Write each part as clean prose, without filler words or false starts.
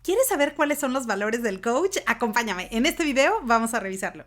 ¿Quieres saber cuáles son los valores del coach? Acompáñame. En este video vamos a revisarlo.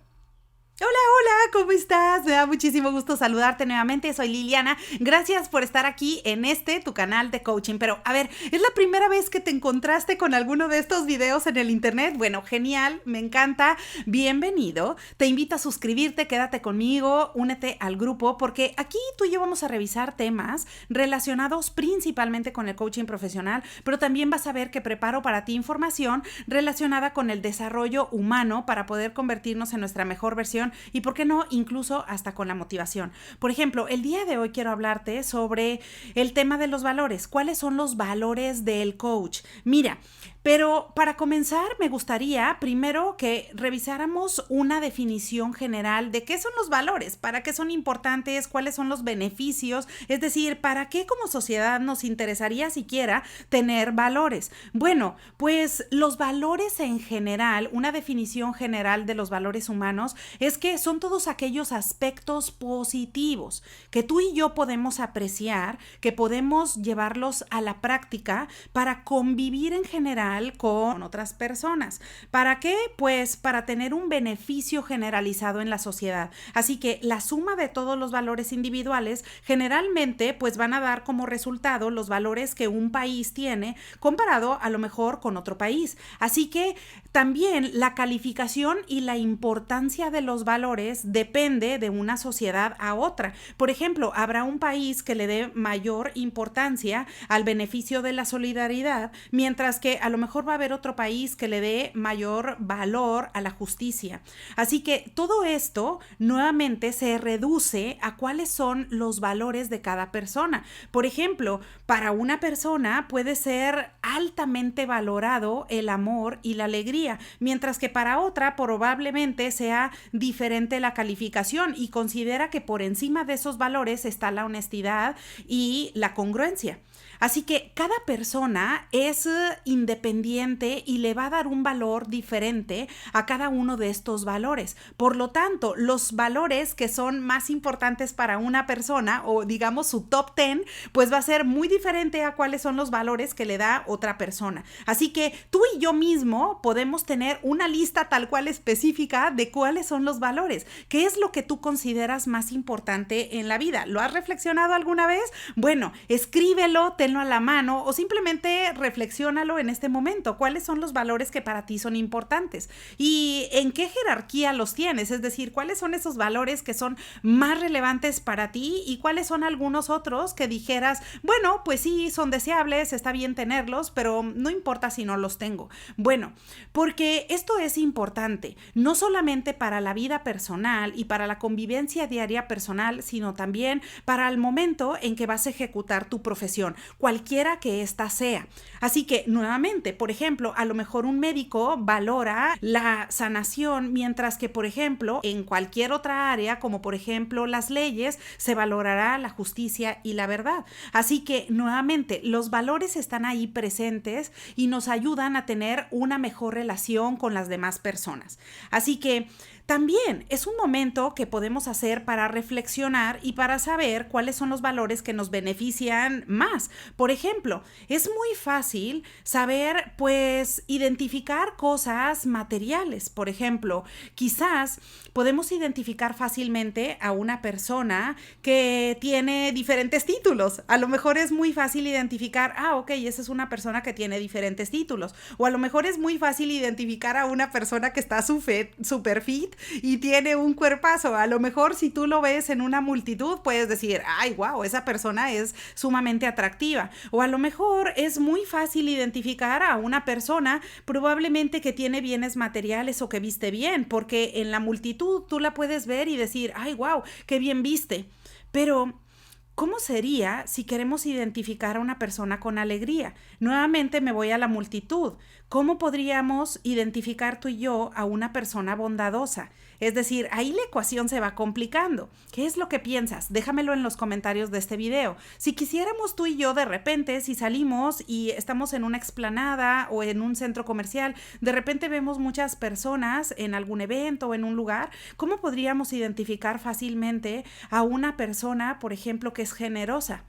Hola, hola, ¿cómo estás? Me da muchísimo gusto saludarte nuevamente, soy Liliana. Gracias por estar aquí en tu canal de coaching. Pero, a ver, ¿es la primera vez que te encontraste con alguno de estos videos en el internet? Bueno, genial, me encanta, bienvenido. Te invito a suscribirte, quédate conmigo, únete al grupo, porque aquí tú y yo vamos a revisar temas relacionados principalmente con el coaching profesional, pero también vas a ver que preparo para ti información relacionada con el desarrollo humano para poder convertirnos en nuestra mejor versión y, ¿por qué no?, incluso hasta con la motivación. Por ejemplo, el día de hoy quiero hablarte sobre el tema de los valores. ¿Cuáles son los valores del coach? Mira, pero para comenzar me gustaría primero que revisáramos una definición general de qué son los valores, para qué son importantes, cuáles son los beneficios, es decir, para qué como sociedad nos interesaría siquiera tener valores. Bueno, pues los valores en general, una definición general de los valores humanos es que son todos aquellos aspectos positivos que tú y yo podemos apreciar, que podemos llevarlos a la práctica para convivir en general con otras personas. ¿Para qué? Pues para tener un beneficio generalizado en la sociedad. Así que la suma de todos los valores individuales generalmente pues van a dar como resultado los valores que un país tiene comparado a lo mejor con otro país. Así que también la calificación y la importancia de los valores depende de una sociedad a otra. Por ejemplo, habrá un país que le dé mayor importancia al beneficio de la solidaridad, mientras que a lo mejor va a haber otro país que le dé mayor valor a la justicia. Así que todo esto nuevamente se reduce a cuáles son los valores de cada persona. Por ejemplo, para una persona puede ser altamente valorado el amor y la alegría, mientras que para otra probablemente sea diferente la calificación y considera que por encima de esos valores está la honestidad y la congruencia. Así que cada persona es independiente y le va a dar un valor diferente a cada uno de estos valores. Por lo tanto, los valores que son más importantes para una persona, o digamos su top 10, pues va a ser muy diferente a cuáles son los valores que le da otra persona. Así que tú y yo mismo podemos tener una lista tal cual específica de cuáles son los valores. ¿Qué es lo que tú consideras más importante en la vida? ¿Lo has reflexionado alguna vez? Bueno, escríbelo, tenlo a la mano o simplemente reflexiónalo en este momento. ¿Cuáles son los valores que para ti son importantes? ¿Y en qué jerarquía los tienes? Es decir, ¿cuáles son esos valores que son más relevantes para ti y cuáles son algunos otros que dijeras, bueno, pues sí, son deseables, está bien tenerlos, pero no importa si no los tengo? Bueno, porque esto es importante, no solamente para la vida personal y para la convivencia diaria personal, sino también para el momento en que vas a ejecutar tu profesión, cualquiera que ésta sea. Así que, nuevamente, por ejemplo, a lo mejor un médico valora la sanación, mientras que, por ejemplo, en cualquier otra área, como por ejemplo las leyes, se valorará la justicia y la verdad. Así que, nuevamente, los valores están ahí presentes y nos ayudan a tener una mejor relación con las demás personas. Así que también es un momento que podemos hacer para reflexionar y para saber cuáles son los valores que nos benefician más. Por ejemplo, es muy fácil saber, pues, identificar cosas materiales. Por ejemplo, quizás podemos identificar fácilmente a una persona que tiene diferentes títulos. A lo mejor es muy fácil identificar, ok, esa es una persona que tiene diferentes títulos. O a lo mejor es muy fácil identificar a una persona que está super fit y tiene un cuerpazo. A lo mejor si tú lo ves en una multitud puedes decir, ay, wow, esa persona es sumamente atractiva. O a lo mejor es muy fácil identificar a una persona probablemente que tiene bienes materiales o que viste bien, porque en la multitud tú la puedes ver y decir, ay, wow, qué bien viste. Pero ¿cómo sería si queremos identificar a una persona con alegría? Nuevamente me voy a la multitud. ¿Cómo podríamos identificar tú y yo a una persona bondadosa? Es decir, ahí la ecuación se va complicando. ¿Qué es lo que piensas? Déjamelo en los comentarios de este video. Si quisiéramos tú y yo de repente, si salimos y estamos en una explanada o en un centro comercial, de repente vemos muchas personas en algún evento o en un lugar, ¿cómo podríamos identificar fácilmente a una persona, por ejemplo, que es generosa?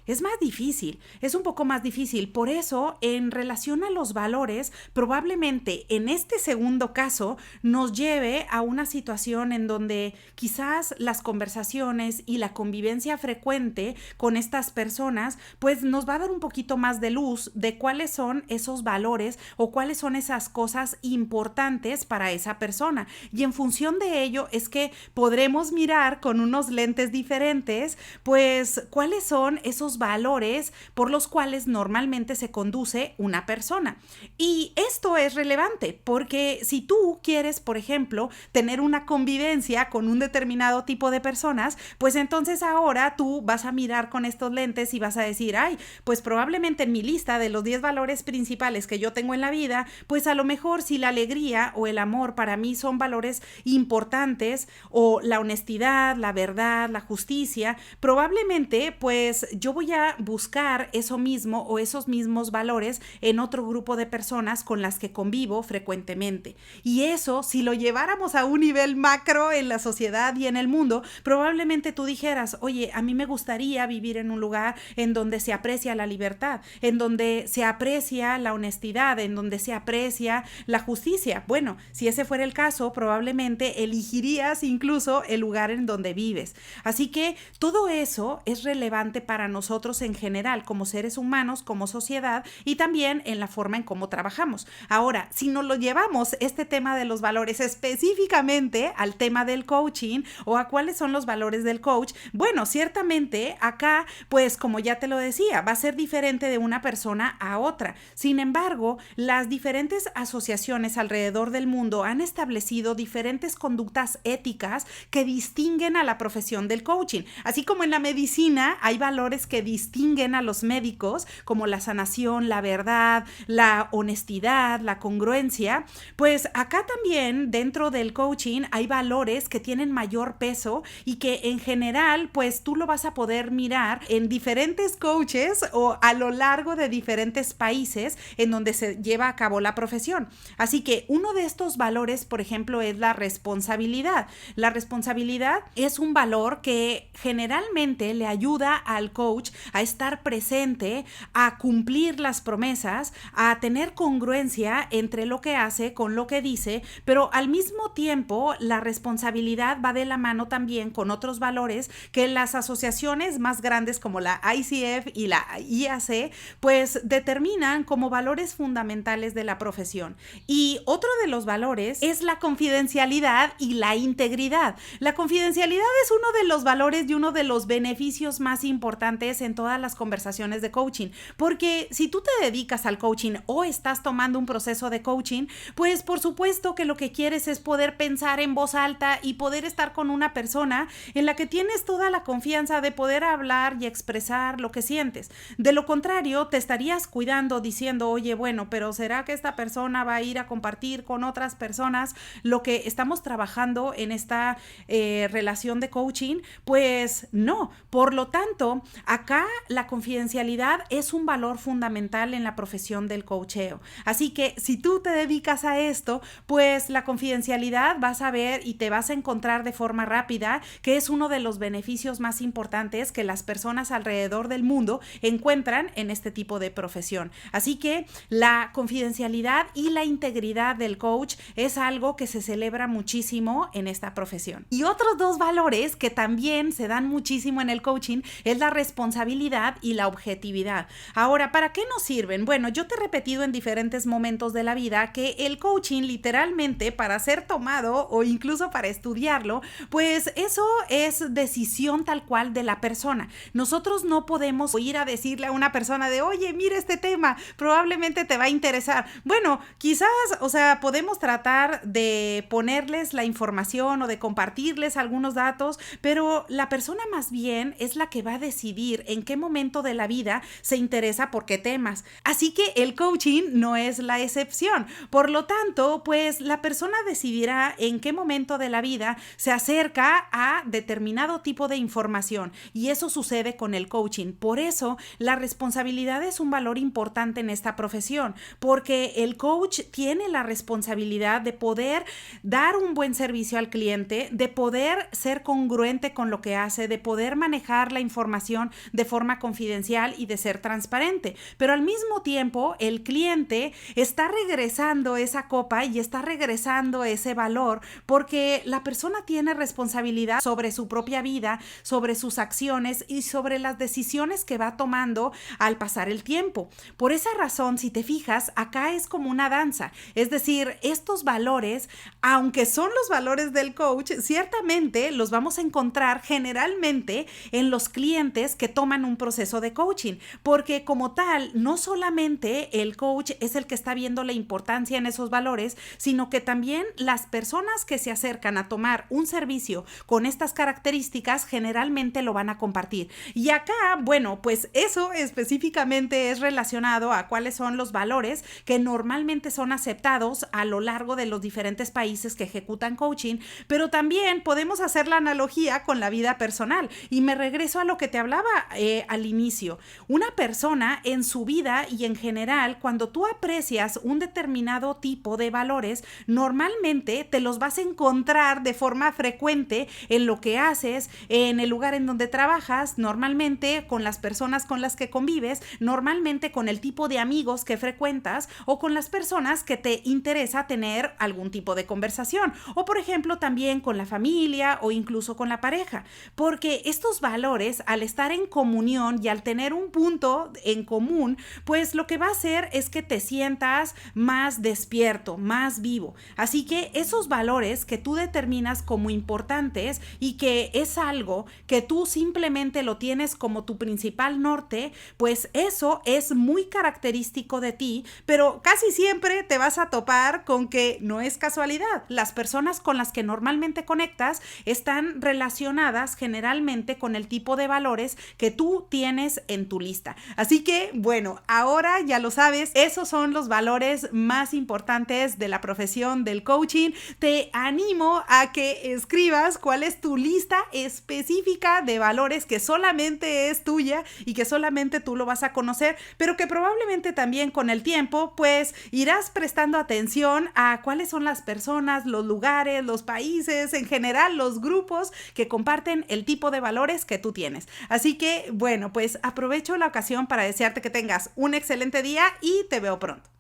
es más difícil, es un poco más difícil. Por eso, en relación a los valores, probablemente en este segundo caso nos lleve a una situación en donde quizás las conversaciones y la convivencia frecuente con estas personas, pues nos va a dar un poquito más de luz de cuáles son esos valores o cuáles son esas cosas importantes para esa persona. Y en función de ello es que podremos mirar con unos lentes diferentes, pues cuáles son esos valores por los cuales normalmente se conduce una persona. Y esto es relevante porque si tú quieres, por ejemplo, tener una convivencia con un determinado tipo de personas, pues entonces ahora tú vas a mirar con estos lentes y vas a decir, ay, pues probablemente en mi lista de los 10 valores principales que yo tengo en la vida, pues a lo mejor si la alegría o el amor para mí son valores importantes, o la honestidad, la verdad, la justicia, probablemente pues yo voy a buscar eso mismo o esos mismos valores en otro grupo de personas con las que convivo frecuentemente. Y eso, si lo lleváramos a un nivel macro en la sociedad y en el mundo, probablemente tú dijeras, oye, a mí me gustaría vivir en un lugar en donde se aprecia la libertad, en donde se aprecia la honestidad, en donde se aprecia la justicia. Bueno, si ese fuera el caso, probablemente elegirías incluso el lugar en donde vives. Así que todo eso es relevante para nosotros en general, como seres humanos, como sociedad y también en la forma en cómo trabajamos. Ahora, si nos lo llevamos este tema de los valores específicamente al tema del coaching o a cuáles son los valores del coach, bueno, ciertamente acá, pues como ya te lo decía, va a ser diferente de una persona a otra. Sin embargo, las diferentes asociaciones alrededor del mundo han establecido diferentes conductas éticas que distinguen a la profesión del coaching. Así como en la medicina hay valores que distinguen a los médicos, como la sanación, la verdad, la honestidad, la congruencia, pues acá también dentro del coaching hay valores que tienen mayor peso y que en general pues tú lo vas a poder mirar en diferentes coaches o a lo largo de diferentes países en donde se lleva a cabo la profesión. Así que uno de estos valores, por ejemplo, es la responsabilidad. La responsabilidad es un valor que generalmente le ayuda al coach a estar presente, a cumplir las promesas, a tener congruencia entre lo que hace con lo que dice, pero al mismo tiempo la responsabilidad va de la mano también con otros valores que las asociaciones más grandes como la ICF y la IAC pues determinan como valores fundamentales de la profesión. Y otro de los valores es la confidencialidad y la integridad. La confidencialidad es uno de los valores y uno de los beneficios más importantes en todas las conversaciones de coaching, porque si tú te dedicas al coaching o estás tomando un proceso de coaching, pues por supuesto que lo que quieres es poder pensar en voz alta y poder estar con una persona en la que tienes toda la confianza de poder hablar y expresar lo que sientes. De lo contrario, te estarías cuidando diciendo, oye, bueno, pero ¿será que esta persona va a ir a compartir con otras personas lo que estamos trabajando en esta relación de coaching? Pues no. Por lo tanto, acá la confidencialidad es un valor fundamental en la profesión del coacheo. Así que si tú te dedicas a esto, pues la confidencialidad vas a ver y te vas a encontrar de forma rápida que es uno de los beneficios más importantes que las personas alrededor del mundo encuentran en este tipo de profesión. Así que la confidencialidad y la integridad del coach es algo que se celebra muchísimo en esta profesión. Y otros dos valores que también se dan muchísimo en el coaching es la responsabilidad y la objetividad. Ahora, ¿para qué nos sirven? Bueno, yo te he repetido en diferentes momentos de la vida que el coaching literalmente para ser tomado o incluso para estudiarlo, pues eso es decisión tal cual de la persona. Nosotros no podemos ir a decirle a una persona de, oye, mira este tema, probablemente te va a interesar. Bueno, quizás, o sea, podemos tratar de ponerles la información o de compartirles algunos datos, pero la persona más bien es la que va a decidir en qué momento de la vida se interesa por qué temas. Así que el coaching no es la excepción. Por lo tanto, pues la persona decidirá en qué momento de la vida se acerca a determinado tipo de información y eso sucede con el coaching. Por eso, la responsabilidad es un valor importante en esta profesión, porque el coach tiene la responsabilidad de poder dar un buen servicio al cliente, de poder ser congruente con lo que hace, de poder manejar la información de forma confidencial y de ser transparente. Pero al mismo tiempo, el cliente está regresando esa copa y está regresando ese valor porque la persona tiene responsabilidad sobre su propia vida, sobre sus acciones y sobre las decisiones que va tomando al pasar el tiempo. Por esa razón, si te fijas, acá es como una danza. Es decir, estos valores, aunque son los valores del coach, ciertamente los vamos a encontrar generalmente en los clientes que toman un proceso de coaching, porque como tal, no solamente el coach es el que está viendo la importancia en esos valores, sino que también las personas que se acercan a tomar un servicio con estas características generalmente lo van a compartir. Y acá, bueno, pues eso específicamente es relacionado a cuáles son los valores que normalmente son aceptados a lo largo de los diferentes países que ejecutan coaching, pero también podemos hacer la analogía con la vida personal. Y me regreso a lo que te hablaba al inicio. Una persona en su vida y en general, cuando tú aprecias un determinado tipo de valores, normalmente te los vas a encontrar de forma frecuente en lo que haces, en el lugar en donde trabajas, normalmente con las personas con las que convives, normalmente con el tipo de amigos que frecuentas o con las personas que te interesa tener algún tipo de conversación, o por ejemplo también con la familia o incluso con la pareja, porque estos valores, al estar en comunión y al tener un punto en común, pues lo que va a hacer es que te sientas más despierto, más vivo. Así que esos valores que tú determinas como importantes y que es algo que tú simplemente lo tienes como tu principal norte, pues eso es muy característico de ti, pero casi siempre te vas a topar con que no es casualidad. Las personas con las que normalmente conectas están relacionadas generalmente con el tipo de valores que tú tienes en tu lista. Así que, bueno, ahora ya lo sabes, esos son los valores más importantes de la profesión del coaching. Te animo a que escribas cuál es tu lista específica de valores que solamente es tuya y que solamente tú lo vas a conocer, pero que probablemente también con el tiempo, pues irás prestando atención a cuáles son las personas, los lugares, los países, en general, los grupos que comparten el tipo de valores que tú tienes. Así que, bueno, pues aprovecho la ocasión para desearte que tengas un excelente día y te veo pronto.